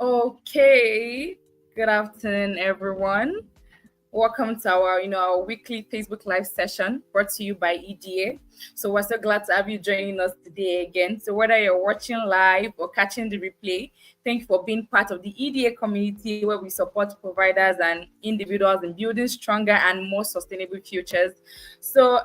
Okay, good afternoon, everyone. Welcome to our weekly Facebook Live session brought to you by EDA. So we're so glad to have you joining us today again. So whether you're watching live or catching the replay, thank you for being part of the EDA community where we support providers and individuals in building stronger and more sustainable futures. So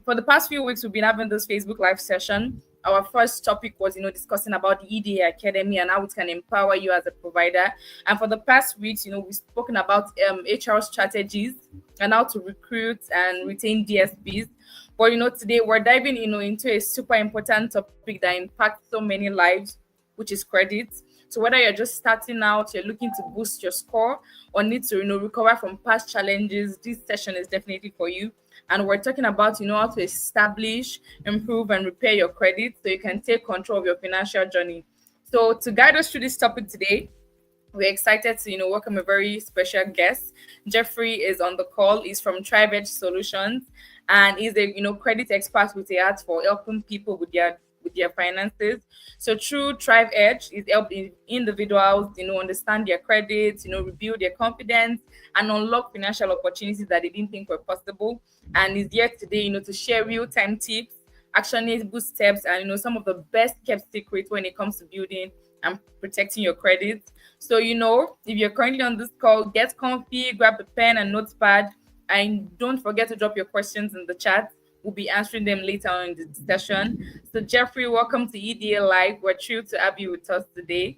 for the past few weeks, we've been having this Facebook Live session. Our first topic was, discussing about the EDA Academy and how it can empower you as a provider. And for the past weeks, we've spoken about HR strategies and how to recruit and retain DSPs. But today we're diving, into a super important topic that impacts so many lives, which is credit. So whether you're just starting out, you're looking to boost your score, or need to, recover from past challenges, this session is definitely for you. And we're talking about, how to establish, improve, and repair your credit so you can take control of your financial journey. So to guide us through this topic today, we're excited to, welcome a very special guest. Jeffrey is on the call. He's from ThrivEdge Solutions, and he's a, credit expert with a heart for helping people with their finances. So through ThrivEdge, he's helping individuals, understand their credits, rebuild their confidence, and unlock financial opportunities that they didn't think were possible. And he's here today, to share real-time tips, actionable steps, and some of the best kept secrets when it comes to building and protecting your credit. So, if you're currently on this call, get comfy, grab a pen and notepad, and don't forget to drop your questions in the chat. We'll be answering them later on in the session. So, Jeffrey, welcome to EDA Live. We're thrilled to have you with us today.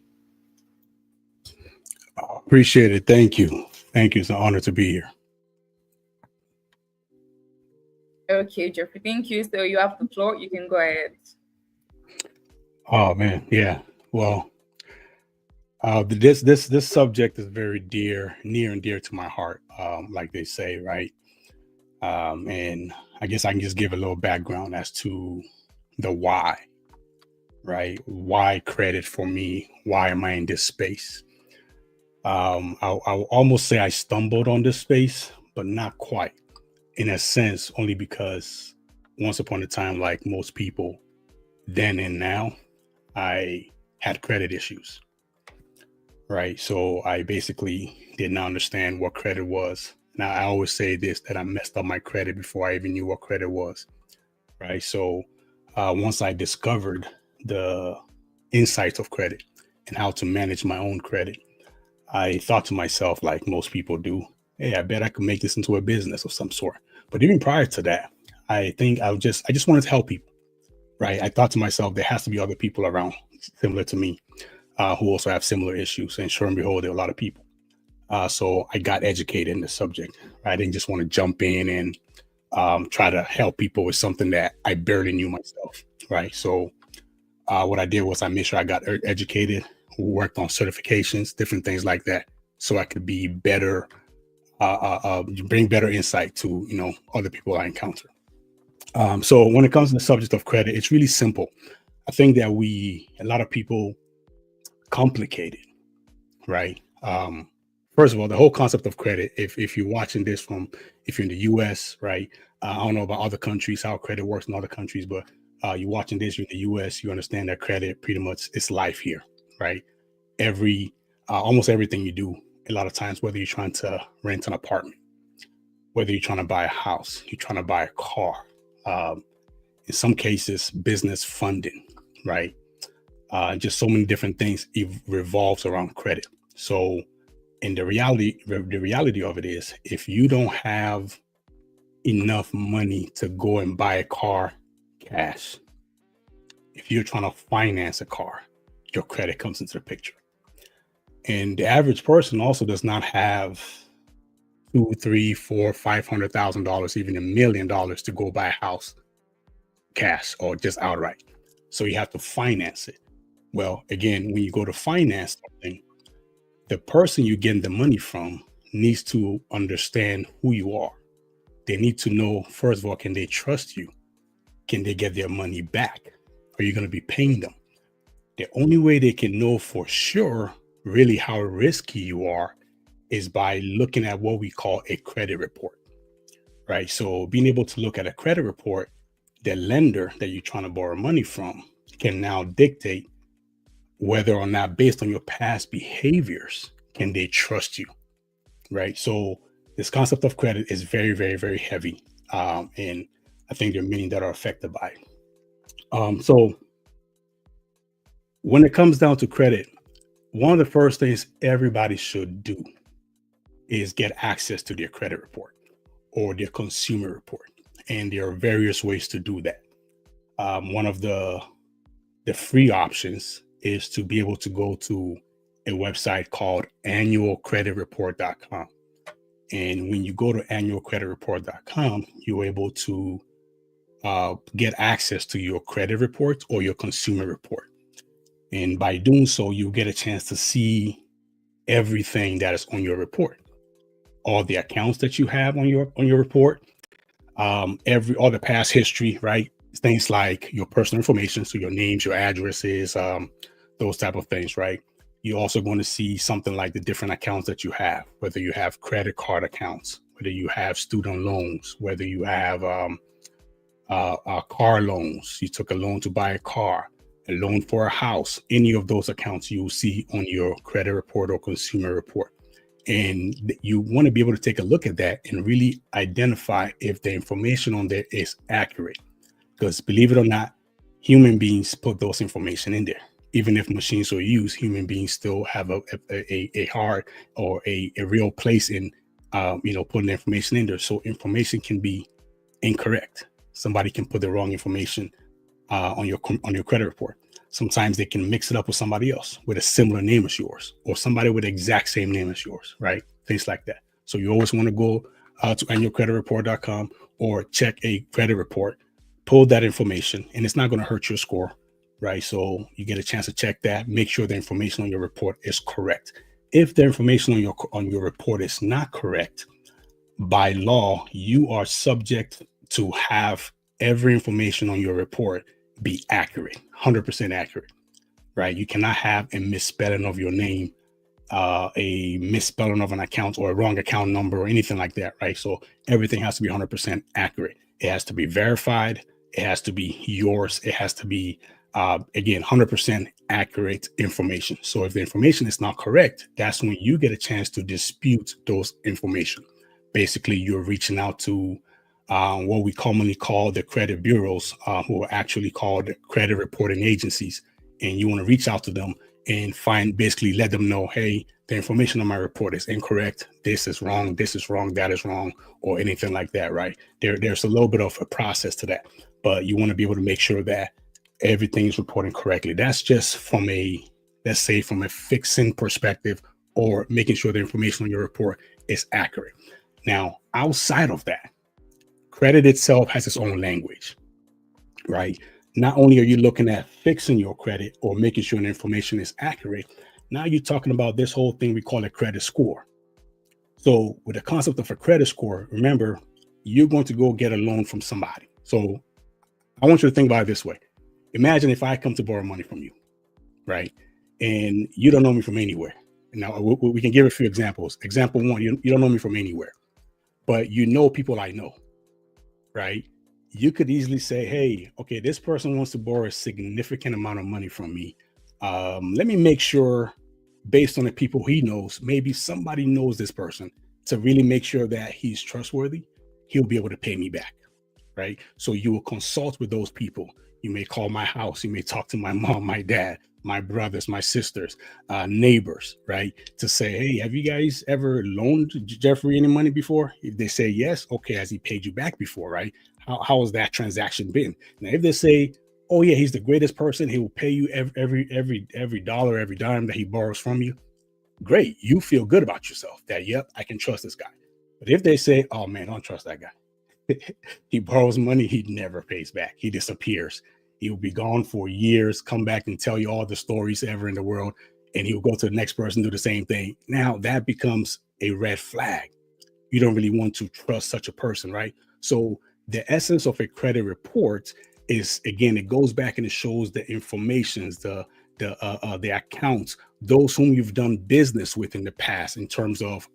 Appreciate it. Thank you. Thank you. It's an honor to be here. Okay, Jeffrey, thank you. So, you have the floor. You can go ahead. Oh man, yeah. Well, this subject is very near and dear to my heart, like they say, right? And I guess I can just give a little background as to the why, right? Why credit for me? Why am I in this space? I'll almost say I stumbled on this space, but not quite. In a sense, only because once upon a time, like most people, then and now, I had credit issues, right? So I basically did not understand what credit was. Now I always say this, that I messed up my credit before I even knew what credit was, right? So once I discovered the insights of credit and how to manage my own credit, I thought to myself, like most people do, hey, I bet I could make this into a business of some sort. But even prior to that, I think I just wanted to help people, right? I thought to myself, there has to be other people around similar to me who also have similar issues. And sure and behold, there are a lot of people. So I got educated in the subject. I didn't just want to jump in and try to help people with something that I barely knew myself, right? So what I did was I made sure I got educated, worked on certifications, different things like that, so I could be better, bring better insight to other people I encounter. So when it comes to the subject of credit, it's really simple. I think that a lot of people complicate it, right? First of all, the whole concept of credit, if you're watching this if you're in the US, right? I don't know about other countries, how credit works in other countries, but you're watching this, you're in the US, you understand that credit pretty much is life here, right? Almost everything you do, a lot of times, whether you're trying to rent an apartment, whether you're trying to buy a house, you're trying to buy a car, in some cases, business funding, right? Just so many different things revolves around credit. So, and the reality of it is, if you don't have enough money to go and buy a car cash, if you're trying to finance a car, your credit comes into the picture. And the average person also does not have $2, $3, $4, $500,000, even $1 million to go buy a house cash or just outright. So you have to finance it. Well, again, when you go to finance something, the person you're getting the money from needs to understand who you are. They need to know, first of all, can they trust you? Can they get their money back? Are you going to be paying them? The only way they can know for sure really how risky you are is by looking at what we call a credit report, right? So being able to look at a credit report, the lender that you're trying to borrow money from can now dictate whether or not, based on your past behaviors, can they trust you, right? So this concept of credit is very, very, very heavy, and I think there are many that are affected by it. So when it comes down to credit, one of the first things everybody should do is get access to their credit report or their consumer report, and there are various ways to do that. One of the free options is to be able to go to a website called annualcreditreport.com. And when you go to annualcreditreport.com, you're able to get access to your credit report or your consumer report. And by doing so, you get a chance to see everything that is on your report, all the accounts that you have on your report, all the past history, right? Things like your personal information, so your names, your addresses, those type of things, right? You're also going to see something like the different accounts that you have, whether you have credit card accounts, whether you have student loans, whether you have car loans, you took a loan to buy a car, a loan for a house. Any of those accounts you'll see on your credit report or consumer report. And you want to be able to take a look at that and really identify if the information on there is accurate. Because believe it or not, human beings put those information in there. Even if machines are used, human beings still have a hard or a real place in, putting information in there. So information can be incorrect. Somebody can put the wrong information on your credit report. Sometimes they can mix it up with somebody else with a similar name as yours, or somebody with the exact same name as yours, right? Things like that. So you always want to go to annualcreditreport.com or check a credit report, pull that information, and it's not going to hurt your score, right? So you get a chance to check that, make sure the information on your report is correct. If the information on your report is not correct, by law, you are subject to have every information on your report be accurate, 100% accurate, right? You cannot have a misspelling of your name, a misspelling of an account, or a wrong account number or anything like that, right? So everything has to be 100% accurate. It has to be verified. It has to be yours. It has to be, again, 100% accurate information. So if the information is not correct, that's when you get a chance to dispute those information. Basically, you're reaching out to what we commonly call the credit bureaus, who are actually called credit reporting agencies. And you want to reach out to them and basically let them know, hey, the information on my report is incorrect. This is wrong. This is wrong. That is wrong, or anything like that, right? There's a little bit of a process to that, but you want to be able to make sure that everything is reporting correctly. That's just from let's say from a fixing perspective, or making sure the information on your report is accurate. Now, outside of that, credit itself has its own language, right? Not only are you looking at fixing your credit or making sure the information is accurate, now you're talking about this whole thing we call a credit score. So with the concept of a credit score, remember, you're going to go get a loan from somebody. So I want you to think about it this way. Imagine if I come to borrow money from you, right? And you don't know me from anywhere. Now, we can give a few examples. Example one, you don't know me from anywhere, but you know people I know, right? You could easily say, hey, okay, this person wants to borrow a significant amount of money from me. Let me make sure, based on the people he knows, maybe somebody knows this person, to really make sure that he's trustworthy. He'll be able to pay me back, right? So you will consult with those people. You may call my house. You may talk to my mom, my dad, my brothers, my sisters, neighbors, right? To say, hey, have you guys ever loaned Jeffrey any money before? If they say yes, okay, has he paid you back before, right? How has that transaction been? Now, if they say, oh yeah, he's the greatest person, he will pay you every dollar, every dime that he borrows from you, great. You feel good about yourself that, yep, I can trust this guy. But if they say, oh man, I don't trust that guy. He borrows money, he never pays back. He disappears. He'll be gone for years, come back and tell you all the stories ever in the world, and he'll go to the next person, do the same thing. Now that becomes a red flag. You don't really want to trust such a person, right? So the essence of a credit report is, again, it goes back and it shows the informations, the accounts, those whom you've done business with in the past in terms of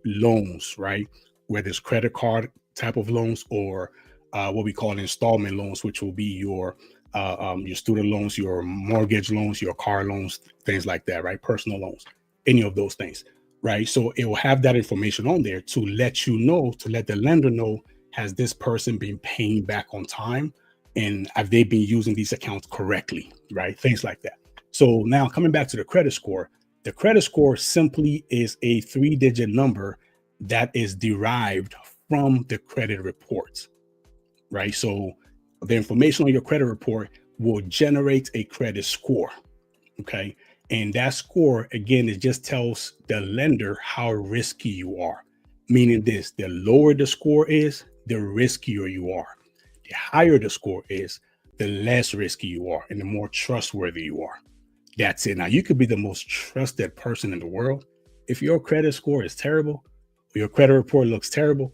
loans, right? Whether it's credit card type of loans or what we call installment loans, which will be your your student loans, your mortgage loans, your car loans, things like that, right? Personal loans, any of those things, right? So it will have that information on there to let you know, to let the lender know, has this person been paying back on time? And have they been using these accounts correctly, right? Things like that. So now coming back to the credit score simply is a 3-digit number that is derived from the credit reports, right? So the information on your credit report will generate a credit score. Okay. And that score, again, it just tells the lender how risky you are. Meaning this, the lower the score is, the riskier you are. The higher the score is, the less risky you are and the more trustworthy you are. That's it. Now, you could be the most trusted person in the world. If your credit score is terrible, or your credit report looks terrible,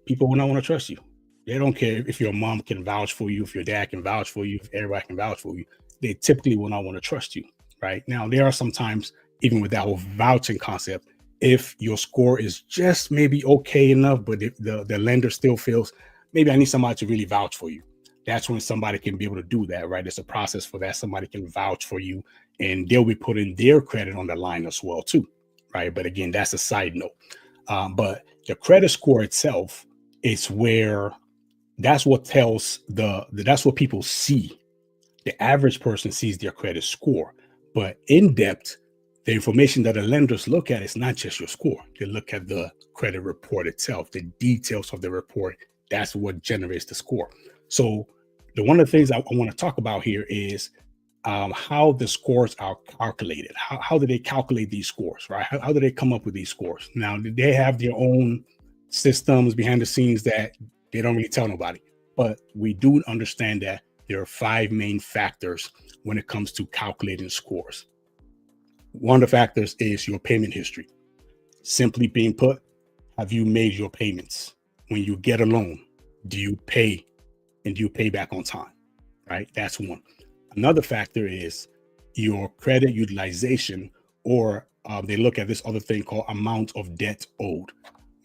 people will not want to trust you. They don't care if your mom can vouch for you, if your dad can vouch for you, if everybody can vouch for you. They typically will not want to trust you, right? Now, there are sometimes, even with that whole vouching concept, if your score is just maybe okay enough, but if the lender still feels maybe I need somebody to really vouch for you, that's when somebody can be able to do that, right? It's a process for that. Somebody can vouch for you and they'll be putting their credit on the line as well, too, right? But again, that's a side note. But the credit score itself is where that's what tells that's what people see. The average person sees their credit score, but in depth, the information that the lenders look at is not just your score. They look at the credit report itself, the details of the report. That's what generates the score. So one of the things I want to talk about here is how the scores are calculated. How do they calculate these scores, right? How do they come up with these scores? Now, they have their own systems behind the scenes that they don't really tell nobody. But we do understand that there are 5 main factors when it comes to calculating scores. One of the factors is your payment history. Simply being put, have you made your payments? When you get a loan, do you pay and do you pay back on time, right? That's one. Another factor is your credit utilization, or they look at this other thing called amount of debt owed,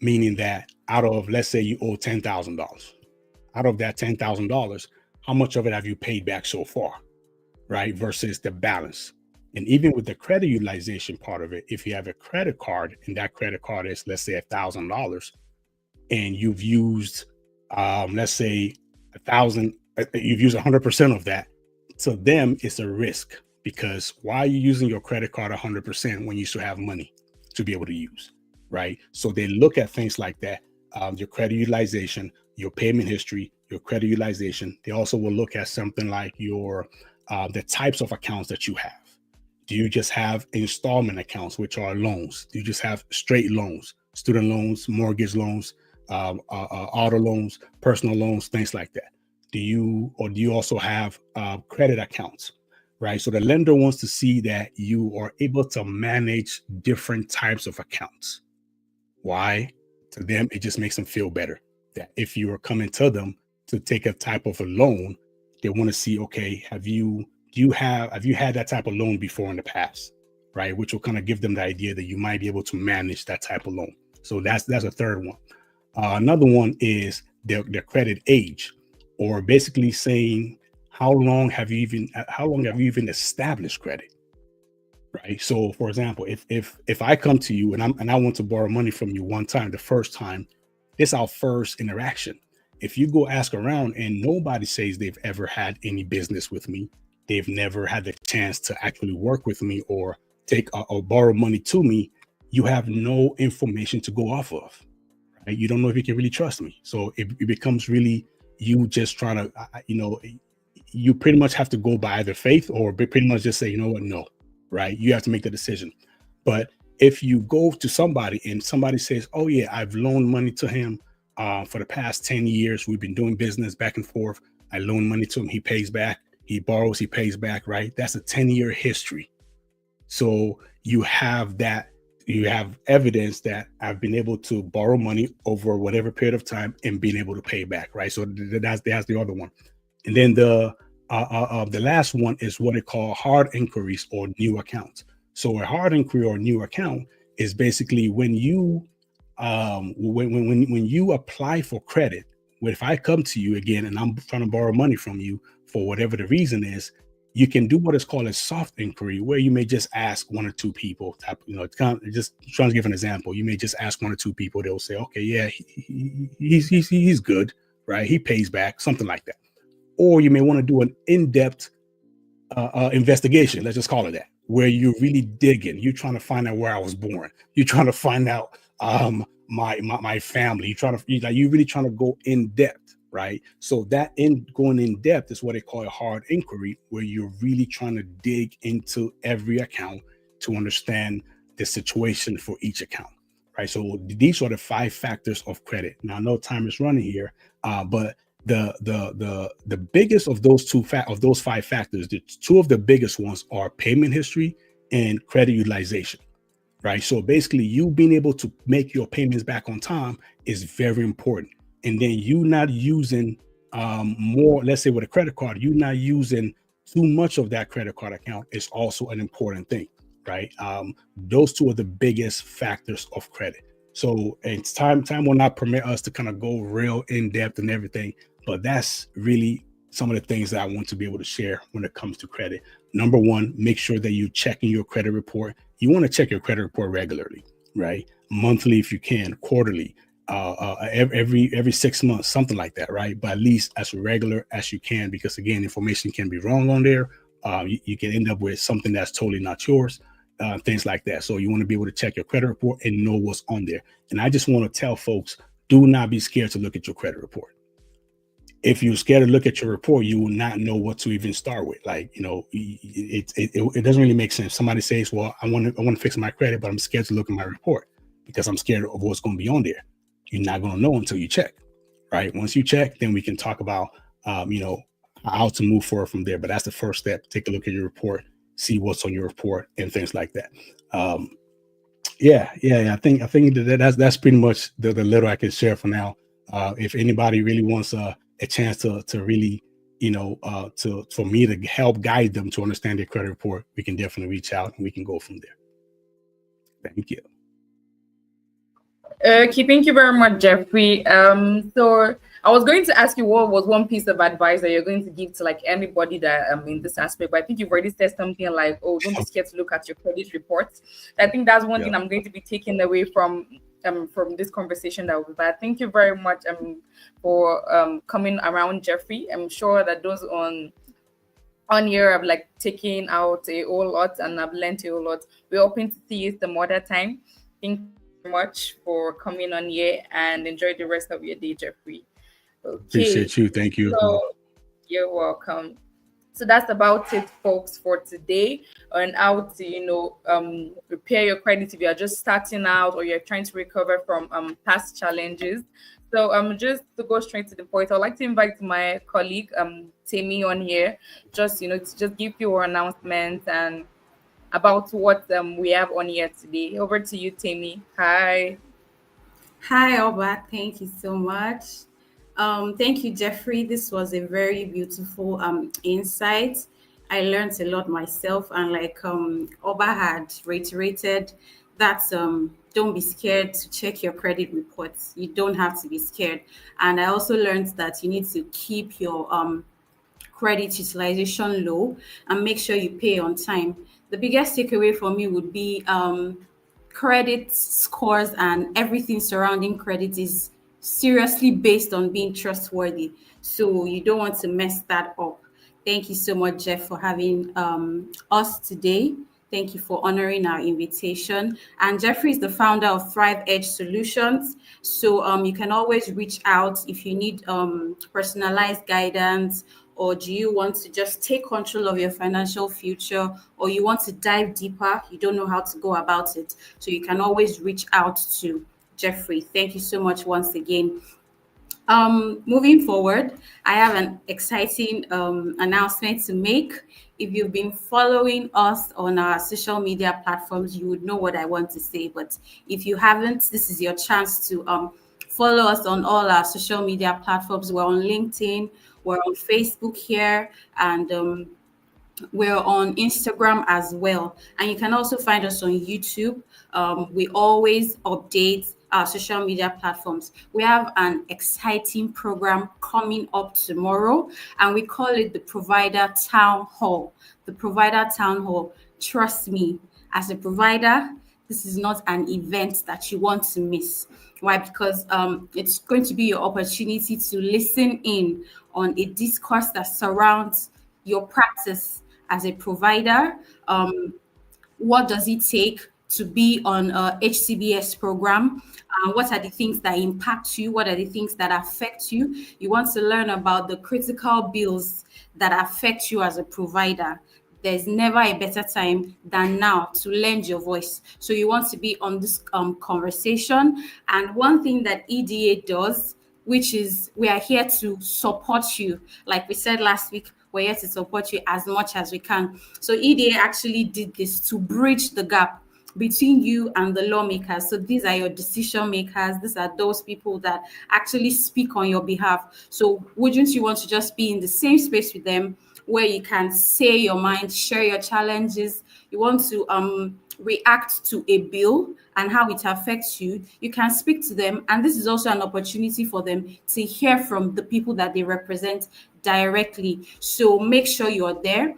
meaning that out of, let's say you owe $10,000, out of that $10,000, how much of it have you paid back so far, right? Versus the balance. And even with the credit utilization part of it, if you have a credit card and that credit card is, let's say, $1,000, and you've used, let's say, 1,000, you've used 100% of that. To them, it's a risk, because why are you using your credit card 100% when you still have money to be able to use, right? So they look at things like that, your credit utilization, your payment history, your credit utilization. They also will look at something like your the types of accounts that you have. Do you just have installment accounts, which are loans? Do you just have straight loans, student loans, mortgage loans, auto loans, personal loans, things like that? Do you also have credit accounts, right? So the lender wants to see that you are able to manage different types of accounts. Why? To them, it just makes them feel better that if you are coming to them to take a type of a loan, they want to see, okay, have you had that type of loan before in the past, right? Which will kind of give them the idea that you might be able to manage that type of loan. So that's a third one. Another one is their credit age, or basically saying how long have you even established credit, right? So, for example, if I come to you and I want to borrow money from you one time, the first time, it's our first interaction. If you go ask around and nobody says they've ever had any business with me, they've never had the chance to actually work with me or take or borrow money to me, you have no information to go off of. Right? You don't know if you can really trust me. So it becomes really you just trying to, you pretty much have to go by either faith or pretty much just say, you know what, no, right? You have to make the decision. But if you go to somebody and somebody says, oh yeah, I've loaned money to him for the past 10 years. We've been doing business back and forth. I loan money to him. He pays back. He borrows. He pays back, right? That's a 10-year history. So you have that. You have evidence that I've been able to borrow money over whatever period of time and being able to pay back, right? So that's the other one. And then the last one is what they call hard inquiries or new accounts. So a hard inquiry or new account is basically when you when you apply for credit. if I come to you again and I'm trying to borrow money from you for whatever the reason is, you can do what is called a soft inquiry, where you may just ask one or two people. It's kind of just trying to give an example. You may just ask one or two people. They'll say, okay, yeah, he's good, right? He pays back, something like that. Or you may want to do an in-depth investigation. Let's just call it that, where you're really digging. You're trying to find out where I was born. You're trying to find out my family. You're really trying to go in depth, right? So that going in depth is what they call a hard inquiry, where you're really trying to dig into every account to understand the situation for each account, right? So these are the 5 factors of credit. Now I know time is running here, but the biggest of those 5 factors, the 2 of the biggest ones are payment history and credit utilization, right? So basically, you being able to make your payments back on time is very important. And then you not using more, let's say with a credit card, you not using too much of that credit card account is also an important thing, right? Those 2 are the biggest factors of credit. So it's time will not permit us to kind of go real in depth and everything, but that's really some of the things that I want to be able to share when it comes to credit. Number 1, make sure that you're checking your credit report. You want to check your credit report regularly, right? Monthly, if you can, quarterly, every 6 months, something like that, right? But at least as regular as you can, because again, information can be wrong on there. You can end up with something that's totally not yours, things like that. So you want to be able to check your credit report and know what's on there. And I just want to tell folks, do not be scared to look at your credit report. If you're scared to look at your report, you will not know what to even start with. Like, it doesn't really make sense. Somebody says, well, I want to fix my credit, but I'm scared to look at my report because I'm scared of what's going to be on there. You're not going to know until you check, right? Once you check, then we can talk about, how to move forward from there. But that's the first step. Take a look at your report, see what's on your report and things like that. I think that's pretty much the little I can share for now. If anybody really wants a chance to really, for me to help guide them to understand their credit report, we can definitely reach out and we can go from there. Thank you. Okay, thank you very much, Jeffrey. So I was going to ask you what was one piece of advice that you're going to give to like anybody that in this aspect, but I think you've already said something like, "Oh, don't be scared to look at your credit reports." I think that's one thing I'm going to be taking away from this conversation that we've had. Thank you very much for coming around, Jeffrey. I'm sure that those on here have like taken out a whole lot and I've learned a whole lot. We're hoping to see you some other time. Thank you very much for coming on here and enjoy the rest of your day, Jeffrey. Okay. Appreciate you. Thank you. So you're welcome. So that's about it, folks, for today on how to, repair your credit if you're just starting out or you're trying to recover from past challenges. So just to go straight to the point, I'd like to invite my colleague Tammy on here, to just give you an announcement and about what we have on here today. Over to you, Tammy. Hi. Hi, Oba. Thank you so much. Thank you, Jeffrey. This was a very beautiful insight. I learned a lot myself, and like Oba had reiterated, that don't be scared to check your credit reports. You don't have to be scared. And I also learned that you need to keep your credit utilization low and make sure you pay on time. The biggest takeaway for me would be credit scores and everything surrounding credit is seriously based on being trustworthy. So you don't want to mess that up. Thank you so much, Jeff, for having us today. Thank you for honoring our invitation. And Jeffrey is the founder of ThrivEdge Solutions. So you can always reach out if you need personalized guidance, or do you want to just take control of your financial future, or you want to dive deeper, you don't know how to go about it. So you can always reach out to Jeffrey. Thank you so much once again. Moving forward, I have an exciting announcement to make. If you've been following us on our social media platforms, you would know what I want to say. But if you haven't, this is your chance to follow us on all our social media platforms. We're on LinkedIn, we're on Facebook here, and we're on Instagram as well. And you can also find us on YouTube. We always update our social media platforms. We have an exciting program coming up tomorrow, and we call it the Provider Town Hall. The Provider Town Hall. Trust me, as a provider, this is not an event that you want to miss. Why? Because it's going to be your opportunity to listen in on a discourse that surrounds your practice as a provider. What does it take to be on a HCBS program? What are the things that impact you? What are the things that affect you? You want to learn about the critical bills that affect you as a provider. There's never a better time than now to lend your voice. So you want to be on this conversation. And one thing that EDA does, which is we are here to support you. Like we said last week, we're here to support you as much as we can. So EDA actually did this to bridge the gap between you and the lawmakers. So these are your decision makers. These are those people that actually speak on your behalf. So wouldn't you want to just be in the same space with them where you can say your mind, share your challenges? You want to react to a bill and how it affects you, you can speak to them. And this is also an opportunity for them to hear from the people that they represent directly. So make sure you're there.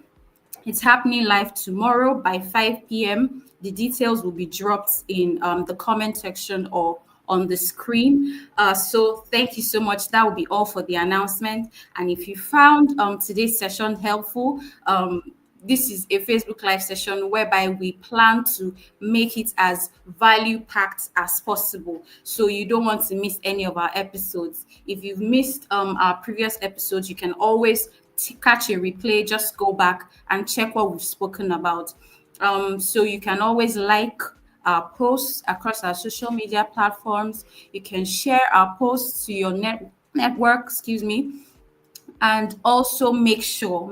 It's happening live tomorrow by 5 p.m. The details will be dropped in the comment section or on the screen. So thank you so much. That will be all for the announcement. And if you found today's session helpful, this is a Facebook Live session whereby we plan to make it as value packed as possible. So you don't want to miss any of our episodes. If you've missed our previous episodes, you can always catch a replay. Just go back and check what we've spoken about. So you can always like our posts across our social media platforms. You can share our posts to your network, and also make sure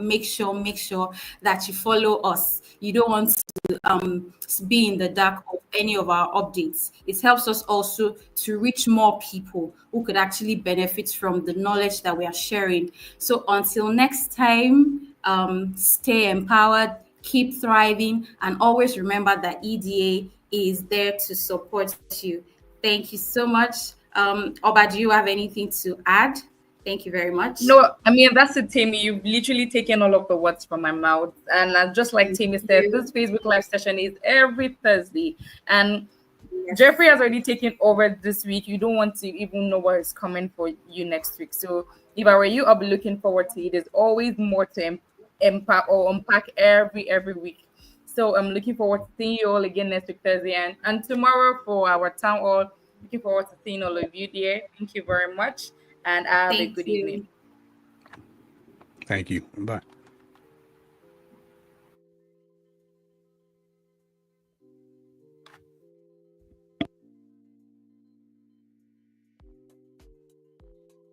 that you follow us. You don't want to be in the dark of any of our updates. It helps us also to reach more people who could actually benefit from the knowledge that we are sharing. So until next time, stay empowered, keep thriving, and always remember that EDA is there to support you. Thank you so much. Oba, do you have anything to add? Thank you very much. No, I mean, that's it, Tammy. You've literally taken all of the words from my mouth. And just like Thank Tammy said, you. this Facebook Live session is every Thursday. And Yes. Jeffrey has already taken over this week. You don't want to even know what is coming for you next week. So if I were you, I'll be looking forward to it. There's always more to impact or unpack every week. So I'm looking forward to seeing you all again next week Thursday and tomorrow for our town hall. Looking forward to seeing all of you there. Thank you very much and have a Thank good evening. you. Thank you. Bye.